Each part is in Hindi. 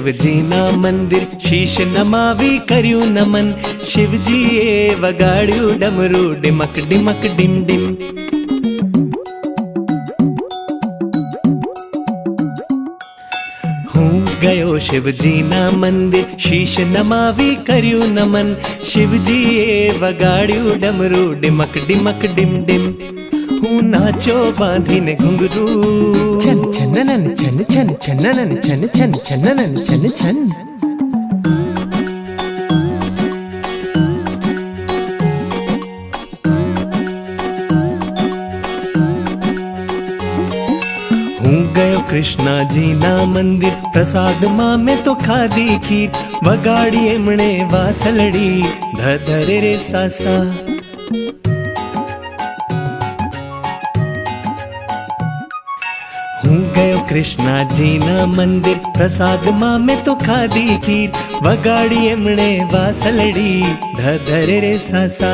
शिवजी ना मंदिर शीश नमावी कर्यु नमन। शिवजी ए वगाड़्यू डमरू डिमक डिमक डिम डिम। हूँ गयो शिवजी ना मंदिर शीश नमावी कर्यु नमन। शिवजी ए वगाड़्यू डमरू डिमक डिमक डिम डिम। हूँ नाचो बांधीने घुंघरू छन छननन छन छन छननन छन छन छननन छन छन। हूँ गयो कृष्णा जी ना मंदिर प्रसाद माँ में तो खादी खीर। वगाड़ी एमणे वासलड़ी धरे रे सासा। हूँ गयो कृष्णा जी ना मंदिर प्रसाद माँ में तो खादी खीर। वगाड़ी एमणे वासलड़ी धरे रे सासा।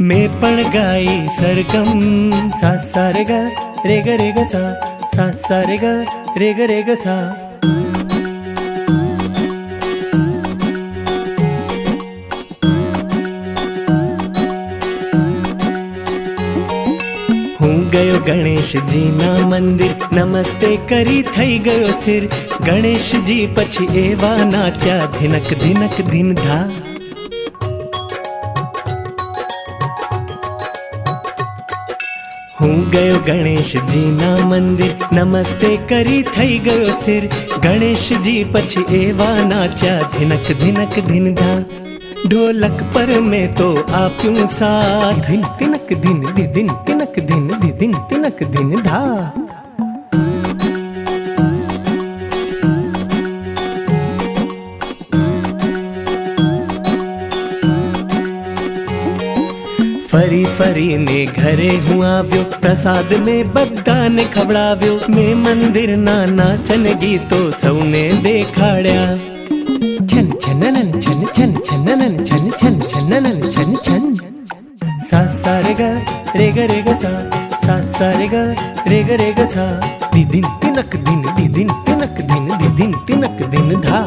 मैं पण गाई सरगम सा सा रे गा रे ग रे ग सा सा रे ग रे ग रे ग सा। हूँ गयो गणेश जी ना मंदिर नमस्ते करी थई गयो स्थिर। गणेश जी पछी एवा नाचा धिनक धिनक धिन धा। हूँ गयो गणेश जी ना मंदिर नमस्ते करी थई गयो स्थिर। गणेश जी पछी एवा नाचा धिनक धिनक धिन धा। ढोलक पर में तो आप्यूं साथ धिन तिनक धिन धि धिन तिनक धिन धि धिन तिनक धिन धा। फरी फरी ने घरे हूँ आव्यो प्रसाद में बद्दा ने खवड़ाव्यो। मैं मंदिर ना नाचन गीतो सौने देखाड़्या। छन छननन छन छन छननन छन छन छननन छन छन। सा सा रे गा रे ग रे ग सा सा रे गा रे ग रे ग सा। दी दिन तिनक दिन दी दिन तिनक दिन दी दिन तिनक दिन धा।